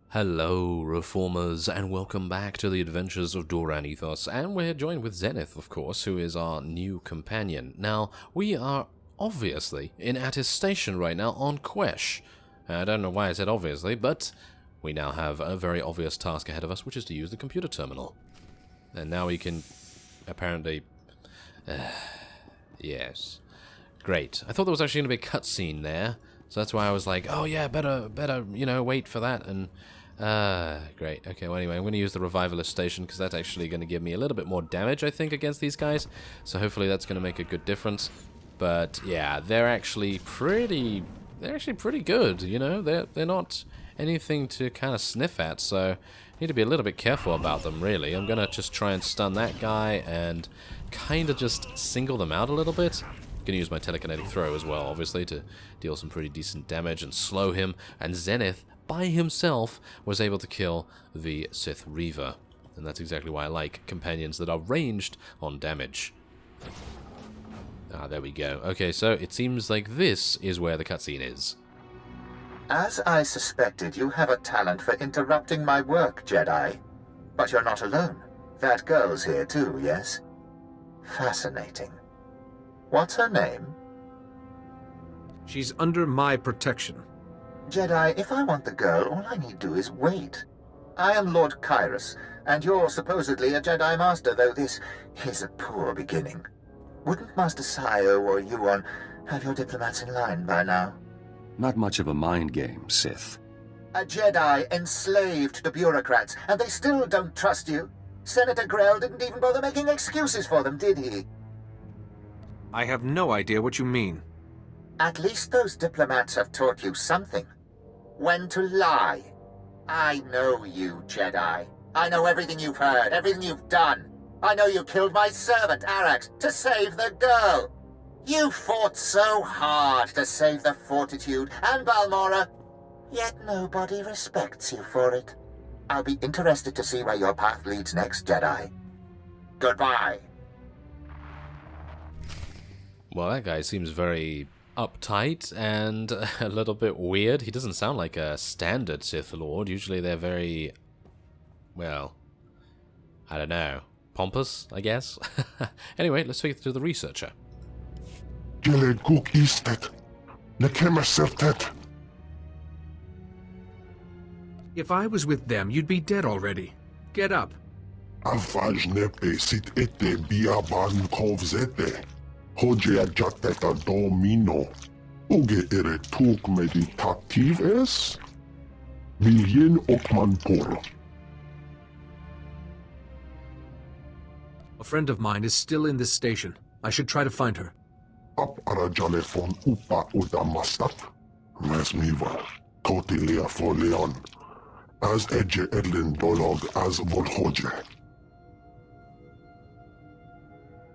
Hello, Reformers, and welcome back to the adventures of Doran Ethos, and we're joined with Zenith, of course, who is our new companion. Now, we are obviously in Attis Station right now on Quesh. I don't know why I said obviously, but we now have a very obvious task ahead of us, which is to use the computer terminal. And now we can apparently... yes. Great. I thought there was actually going to be a cutscene there, so that's why I was like, oh yeah, better, you know, wait for that, and... great. Okay, well anyway, I'm going to use the Revivalist Station, because that's actually going to give me a little bit more damage, I think, against these guys, so hopefully that's going to make a good difference. But, yeah, they're actually pretty good, you know? They're not anything to kind of sniff at, so need to be a little bit careful about them, really. I'm going to just try and stun that guy, and kind of just single them out a little bit. I'm going to use my telekinetic throw as well, obviously, to deal some pretty decent damage and slow him, and Zenith, by himself, was able to kill the Sith Reaver. And that's exactly why I like companions that are ranged on damage. Ah, there we go. Okay, so it seems like this is where the cutscene is. As I suspected, you have a talent for interrupting my work, Jedi. But you're not alone. That girl's here too, yes? Fascinating. What's her name? She's under my protection. Jedi, if I want the girl, all I need do is wait. I am Lord Kyrus, and you're supposedly a Jedi Master, though this is a poor beginning. Wouldn't Master Sayo or Yuon have your diplomats in line by now? Not much of a mind game, Sith. A Jedi enslaved to bureaucrats, and they still don't trust you. Senator Grell didn't even bother making excuses for them, did he? I have no idea what you mean. At least those diplomats have taught you something. When to lie. I know you, Jedi. I know everything you've heard, everything you've done. I know you killed my servant, Arax, to save the girl. You fought so hard to save the Fortitude and Balmora, yet nobody respects you for it. I'll be interested to see where your path leads next, Jedi. Goodbye. Well, that guy seems very uptight and a little bit weird. He doesn't sound like a standard Sith Lord. Usually they're very, well, I don't know, pompous, I guess. Anyway, let's speak to the researcher. If I was with them, you'd be dead already. Get up. Domino. Uge eretuk meditatives? Viljen okman por. A friend of mine is still in this station. I should try to find her. Ap arajale von upa udamastat. Mesmiva. Totilia for Leon. As edge edlin dolog as volhoje.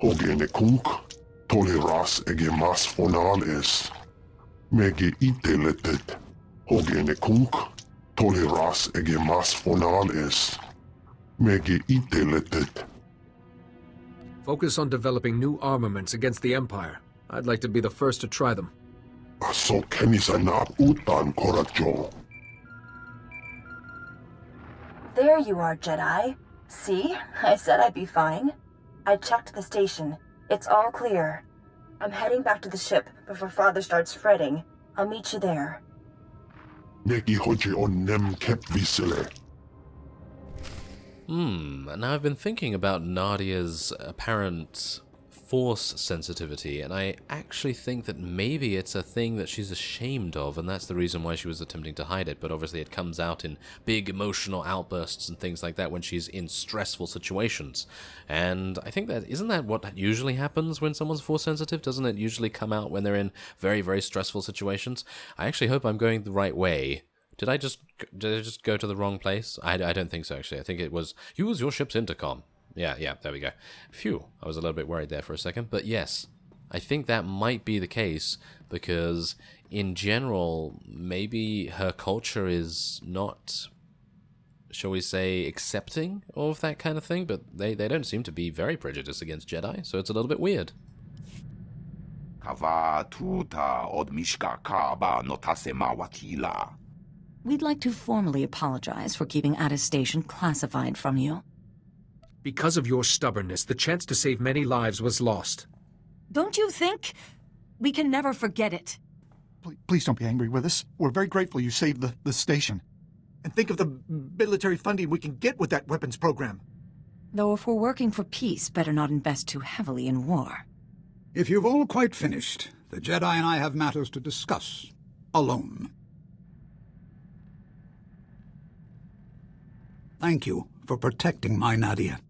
Hogene kunk. Toleras ege mas fonales. Mege iteletet. Hogene kunk. Toleras ege mas fonales. Mege iteletet. Focus on developing new armaments against the Empire. I'd like to be the first to try them. So kenisanap utan koracho. There you are, Jedi. See? I said I'd be fine. I checked the station. It's all clear. I'm heading back to the ship before Father starts fretting. I'll meet you there. Megi hoje on nem kep visele. Now I've been thinking about Nadia's apparent force sensitivity, and I actually think that maybe it's a thing that she's ashamed of, and that's the reason why she was attempting to hide it, but obviously it comes out in big emotional outbursts and things like that when she's in stressful situations. And I think that, isn't that what usually happens when someone's force sensitive? Doesn't it usually come out when they're in very, very stressful situations? I actually hope I'm going the right way. Did I just go to the wrong place? I don't think so, actually. I think it was, use your ship's intercom. Yeah, there we go. Phew, I was a little bit worried there for a second. But yes, I think that might be the case, because in general, maybe her culture is not, shall we say, accepting of that kind of thing, but they don't seem to be very prejudiced against Jedi, so it's a little bit weird. Kava tuta odmishka kaba notasema watila. We'd like to formally apologize for keeping attestation classified from you. Because of your stubbornness, the chance to save many lives was lost. Don't you think? We can never forget it. Please don't be angry with us. We're very grateful you saved the station. And think of the military funding we can get with that weapons program. Though if we're working for peace, better not invest too heavily in war. If you've all quite finished, the Jedi and I have matters to discuss. Alone. Thank you for protecting my Nadia.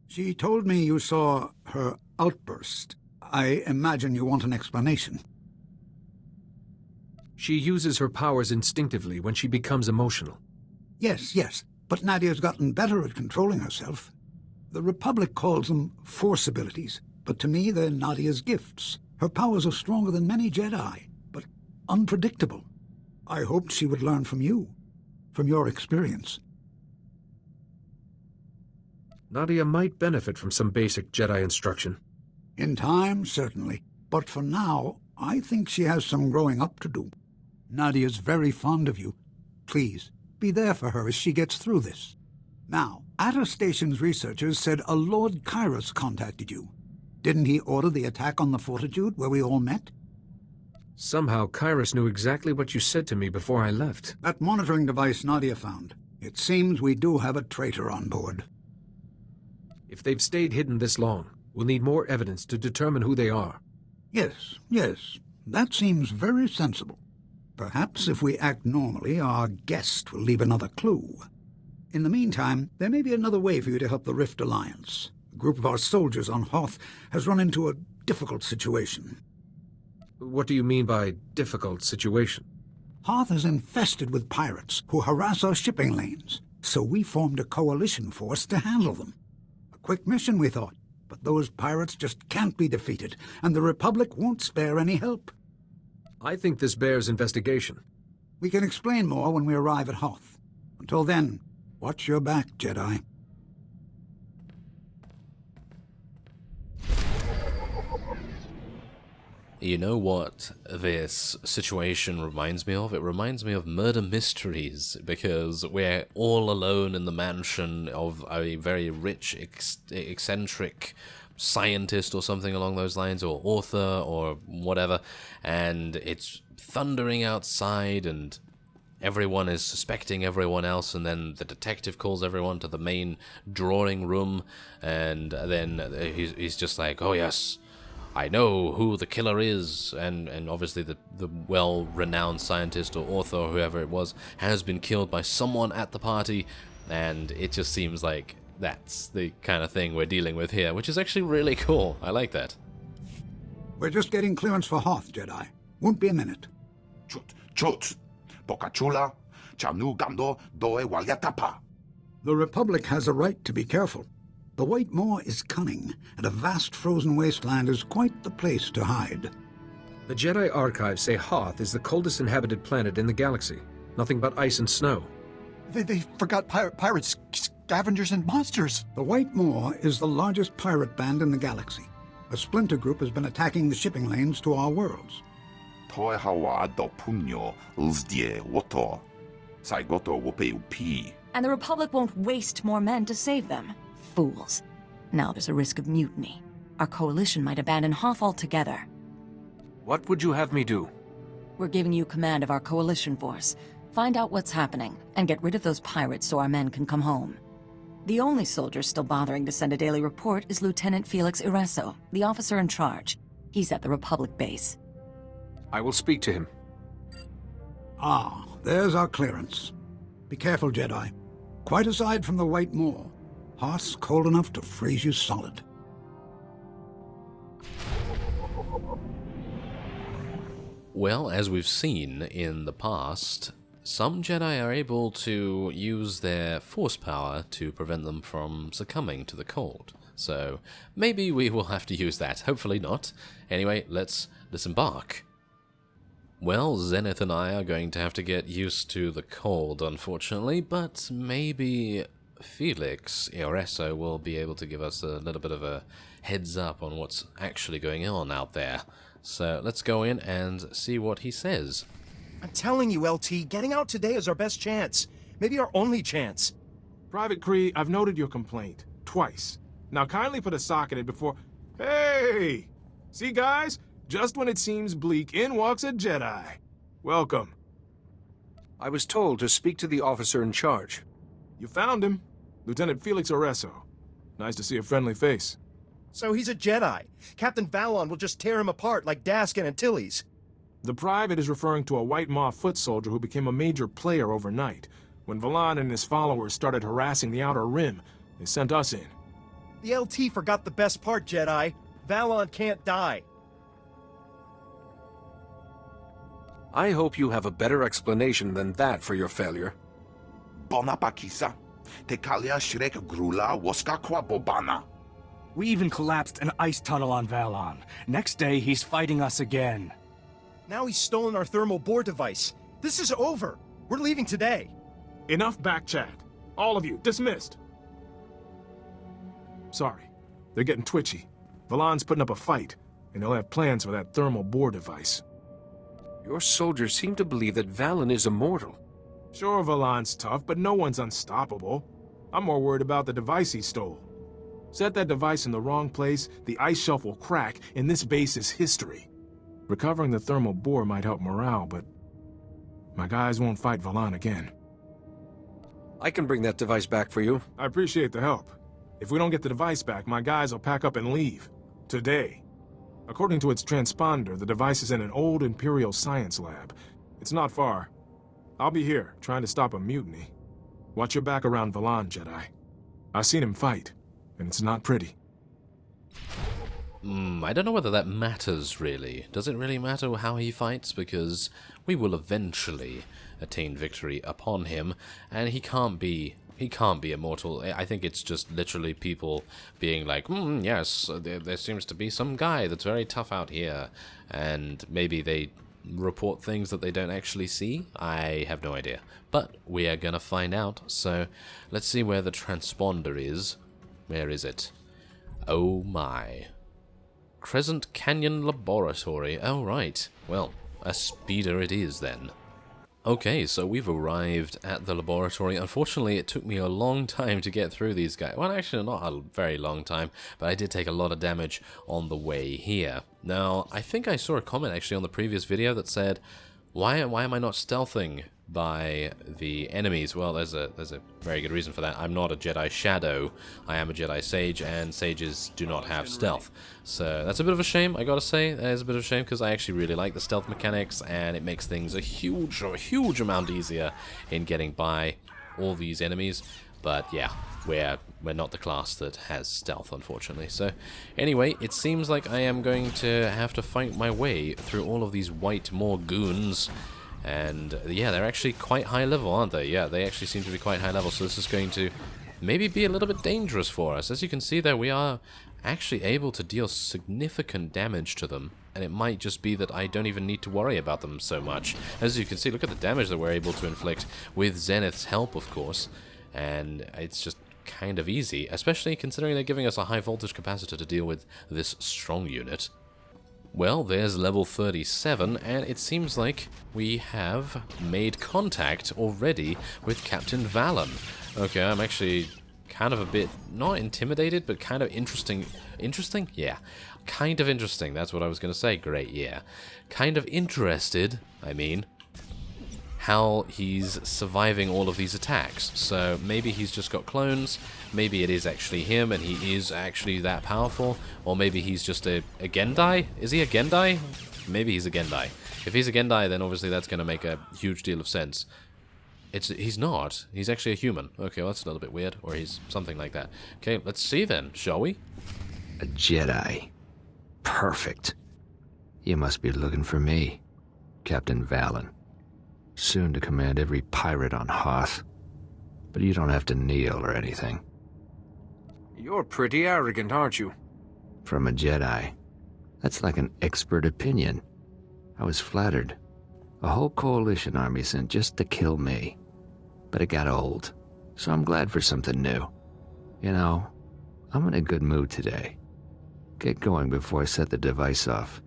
She told me you saw her outburst. I imagine you want an explanation. She uses her powers instinctively when she becomes emotional. Yes, but Nadia's gotten better at controlling herself. The Republic calls them force abilities, but to me they're Nadia's gifts. Her powers are stronger than many Jedi, but unpredictable. I hoped she would learn from you, from your experience. Nadia might benefit from some basic Jedi instruction. In time, certainly. But for now, I think she has some growing up to do. Nadia's very fond of you. Please, be there for her as she gets through this. Now, Station's researchers said a Lord Kairos contacted you. Didn't he order the attack on the Fortitude where we all met? Somehow, Kairos knew exactly what you said to me before I left. That monitoring device Nadia found. It seems we do have a traitor on board. If they've stayed hidden this long, we'll need more evidence to determine who they are. Yes. That seems very sensible. Perhaps if we act normally, our guest will leave another clue. In the meantime, there may be another way for you to help the Rift Alliance. A group of our soldiers on Hoth has run into a difficult situation. What do you mean by difficult situation? Hoth is infested with pirates who harass our shipping lanes, so we formed a coalition force to handle them. A quick mission, we thought, but those pirates just can't be defeated, and the Republic won't spare any help. I think this bears investigation. We can explain more when we arrive at Hoth. Until then, watch your back, Jedi. You know what this situation reminds me of? It reminds me of murder mysteries, because we're all alone in the mansion of a very rich, eccentric scientist or something along those lines, or author or whatever, and it's thundering outside and everyone is suspecting everyone else, and then the detective calls everyone to the main drawing room, and then he's just like, oh yes, I know who the killer is, and obviously the well-renowned scientist or author or whoever it was has been killed by someone at the party, and it just seems like that's the kind of thing we're dealing with here, which is actually really cool. I like that. We're just getting clearance for Hoth, Jedi. Won't be a minute. Chut. Pocachula. Chanu gando doe walyatapa. The Republic has a right to be careful. The White Moor is cunning, and a vast frozen wasteland is quite the place to hide. The Jedi archives say Hoth is the coldest inhabited planet in the galaxy. Nothing but ice and snow. They forgot pirates, scavengers, and monsters. The White Moor is the largest pirate band in the galaxy. A splinter group has been attacking the shipping lanes to our worlds. Toe hawa do punyo uzdie woto. Saigoto wope upi. And the Republic won't waste more men to save them. Fools. Now there's a risk of mutiny. Our coalition might abandon Hoth altogether. What would you have me do? We're giving you command of our coalition force. Find out what's happening, and get rid of those pirates so our men can come home. The only soldier still bothering to send a daily report is Lieutenant Felix Ireso, the officer in charge. He's at the Republic base. I will speak to him. Ah, there's our clearance. Be careful, Jedi. Quite aside from the White Moor, Hoth's cold enough to freeze you solid. Well, as we've seen in the past, some Jedi are able to use their force power to prevent them from succumbing to the cold. So maybe we will have to use that. Hopefully not. Anyway, let's disembark. Well, Zenith and I are going to have to get used to the cold, unfortunately, but maybe Felix Ireso will be able to give us a little bit of a heads up on what's actually going on out there. So let's go in and see what he says. I'm telling you, LT, getting out today is our best chance. Maybe our only chance. Private Cree, I've noted your complaint. Twice. Now kindly put a sock in it before... Hey! See, guys? Just when it seems bleak, in walks a Jedi. Welcome. I was told to speak to the officer in charge. You found him. Lieutenant Felix Oreso. Nice to see a friendly face. So he's a Jedi. Captain Valon will just tear him apart like Daskin and Tilly's. The private is referring to a White Maw foot soldier who became a major player overnight. When Valon and his followers started harassing the Outer Rim, they sent us in. The LT forgot the best part, Jedi. Valon can't die. I hope you have a better explanation than that for your failure. Bona pakisa. Te kalia shrek grula woska kwa bobana. We even collapsed an ice tunnel on Valon. Next day, he's fighting us again. Now he's stolen our thermal bore device. This is over. We're leaving today. Enough back chat. All of you, dismissed. Sorry. They're getting twitchy. Valon's putting up a fight, and he'll have plans for that thermal bore device. Your soldiers seem to believe that Valon is immortal. Sure, Valon's tough, but no one's unstoppable. I'm more worried about the device he stole. Set that device in the wrong place, the ice shelf will crack, and this base is history. Recovering the thermal bore might help morale, but my guys won't fight Valon again. I can bring that device back for you. I appreciate the help. If we don't get the device back, my guys will pack up and leave. Today. According to its transponder, the device is in an old Imperial science lab. It's not far. I'll be here, trying to stop a mutiny. Watch your back around Valon, Jedi. I've seen him fight, and it's not pretty. I don't know whether that matters, really. Does it really matter how he fights? Because we will eventually attain victory upon him, and he can't be immortal. I think it's just literally people being like, yes, there seems to be some guy that's very tough out here, and maybe they report things that they don't actually see. I have no idea, but we are gonna find out. So let's see where the transponder is. Where is it? Oh my. Crescent Canyon Laboratory. Oh right, well, a speeder it is then. Okay, so we've arrived at the laboratory. Unfortunately, it took me a long time to get through these guys. Well, actually, not a very long time, but I did take a lot of damage on the way here. Now, I think I saw a comment actually on the previous video that said, why am I not stealthing by the enemies? Well, there's a very good reason for that. I'm not a Jedi Shadow. I am a Jedi Sage, and Sages do not have stealth. So that's a bit of a shame, I gotta say. That is a bit of a shame, because I actually really like the stealth mechanics, and it makes things a huge amount easier in getting by all these enemies. But yeah, we're not the class that has stealth, unfortunately. So anyway, it seems like I am going to have to fight my way through all of these White Maw goons. And yeah, they're actually quite high level, aren't they? Yeah, they actually seem to be quite high level, so this is going to maybe be a little bit dangerous for us. As you can see there, we are actually able to deal significant damage to them, and it might just be that I don't even need to worry about them so much. As you can see, look at the damage that we're able to inflict with Zenith's help, of course, and it's just kind of easy, especially considering they're giving us a high voltage capacitor to deal with this strong unit. Well, there's level 37, and it seems like we have made contact already with Captain Valon. Okay, I'm actually kind of a bit, not intimidated, but kind of interesting. Interesting? Yeah. Kind of interesting, that's what I was going to say. Great, yeah. Kind of interested, I mean, how he's surviving all of these attacks. So maybe he's just got clones, maybe it is actually him and he is actually that powerful, or maybe he's just a Gendai? Is he a Gendai? Maybe he's a Gendai. If he's a Gendai, then obviously that's going to make a huge deal of sense. He's not. He's actually a human. Okay, well, that's a little bit weird, or he's something like that. Okay, let's see then, shall we? A Jedi. Perfect. You must be looking for me, Captain Valon. Soon to command every pirate on Hoth. But you don't have to kneel or anything. You're pretty arrogant, aren't you? From a Jedi. That's like an expert opinion. I was flattered. A whole coalition army sent just to kill me. But it got old, so I'm glad for something new. You know, I'm in a good mood today. Get going before I set the device off.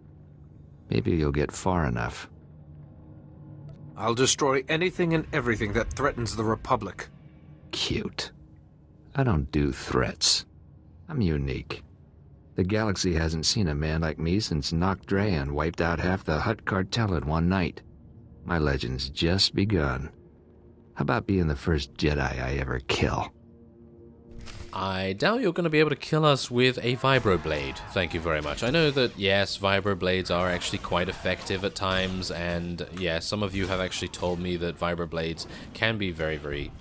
Maybe you'll get far enough. I'll destroy anything and everything that threatens the Republic. Cute. I don't do threats. I'm unique. The galaxy hasn't seen a man like me since Noct Drayan wiped out half the Hutt cartel in one night. My legend's just begun. How about being the first Jedi I ever kill? I doubt you're going to be able to kill us with a vibroblade, thank you very much. I know that, yes, vibroblades are actually quite effective at times, and yeah, some of you have actually told me that vibroblades can be very, very,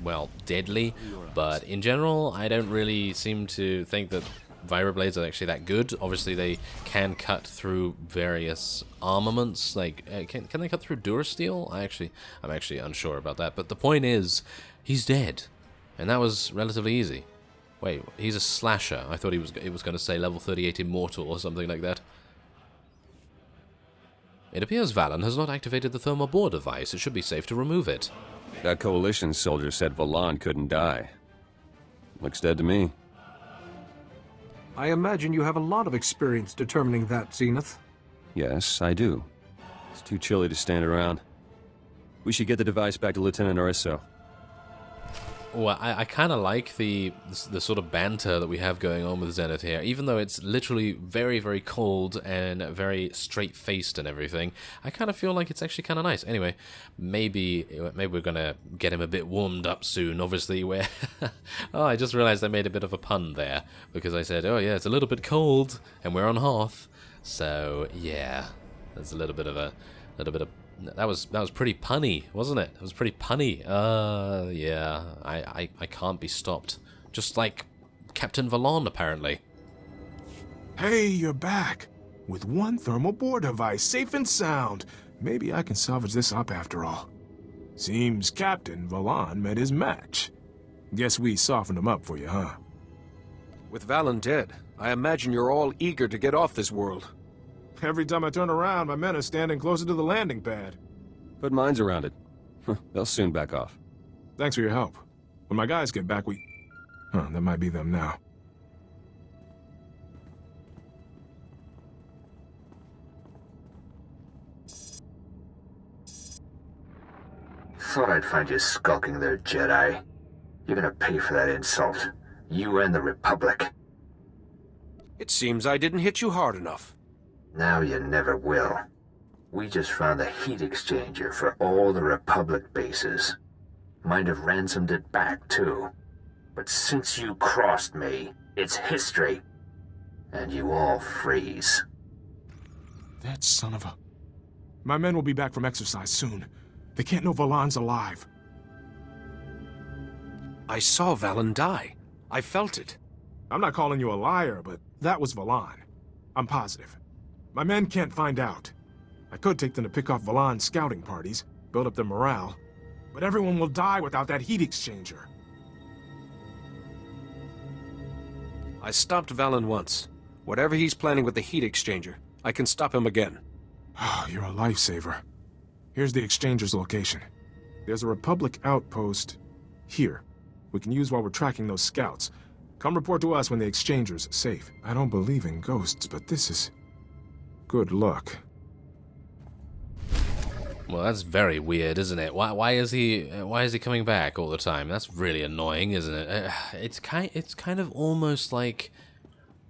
well, deadly, but in general, I don't really seem to think that vibroblades are actually that good. Obviously, they can cut through various armaments, like, can they cut through Durasteel? I'm actually unsure about that, but the point is, he's dead, and that was relatively easy. Wait, he's a slasher. I thought it was going to say level 38 immortal or something like that. It appears Valon has not activated the thermal bore device. It should be safe to remove it. That Coalition soldier said Valon couldn't die. Looks dead to me. I imagine you have a lot of experience determining that, Zenith. Yes, I do. It's too chilly to stand around. We should get the device back to Lieutenant Orisso. Well, I kind of like the sort of banter that we have going on with Zenith here, even though it's literally very, very cold and very straight-faced and everything. I kind of feel like it's actually kind of nice. Anyway, maybe we're gonna get him a bit warmed up soon. Obviously, where oh, I just realized I made a bit of a pun there because I said, oh yeah, it's a little bit cold and we're on Hoth, so yeah, there's a little bit of that was pretty punny, wasn't it? It was pretty punny. Yeah, I can't be stopped. Just like Captain Valon, apparently. Hey, you're back. With one thermal bore device, safe and sound. Maybe I can salvage this up after all. Seems Captain Valon met his match. Guess we softened him up for you, huh? With Valon dead, I imagine you're all eager to get off this world. Every time I turn around, my men are standing closer to the landing pad. Put mines around it. They'll soon back off. Thanks for your help. When my guys get back, that might be them now. Thought I'd find you skulking there, Jedi. You're gonna pay for that insult. You and the Republic. It seems I didn't hit you hard enough. Now you never will. We just found the heat exchanger for all the Republic bases. Might have ransomed it back, too. But since you crossed me, it's history. And you all freeze. That son of a... My men will be back from exercise soon. They can't know Valon's alive. I saw Valon die. I felt it. I'm not calling you a liar, but that was Valon. I'm positive. My men can't find out. I could take them to pick off Valon's scouting parties, build up their morale, but everyone will die without that heat exchanger. I stopped Valon once. Whatever he's planning with the heat exchanger, I can stop him again. Oh, you're a lifesaver. Here's the exchanger's location. There's a Republic outpost here. We can use while we're tracking those scouts. Come report to us when the exchanger's safe. I don't believe in ghosts, but this is... good luck. Well, that's very weird, isn't it? Why is he coming back all the time? That's really annoying, isn't it? It's kind of almost like,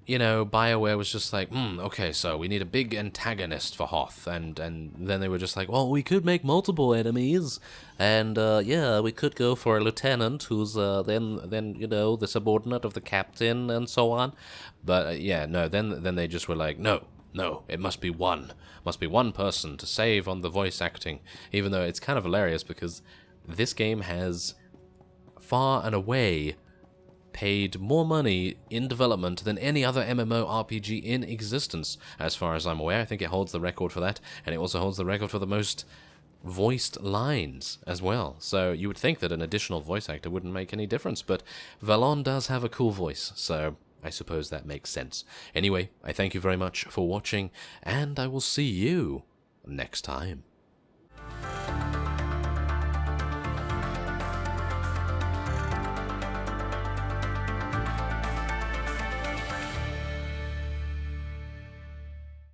you know, BioWare was just like, okay, so we need a big antagonist for Hoth, and then they were just like, well, we could make multiple enemies, and yeah, we could go for a lieutenant who's then you know, the subordinate of the captain and so on, but yeah, no, then they just were like, no, it must be one. Must be one person to save on the voice acting, even though it's kind of hilarious because this game has far and away paid more money in development than any other MMORPG in existence, as far as I'm aware. I think it holds the record for that, and it also holds the record for the most voiced lines as well. So you would think that an additional voice actor wouldn't make any difference, but Valon does have a cool voice, so I suppose that makes sense. Anyway, I thank you very much for watching, and I will see you next time.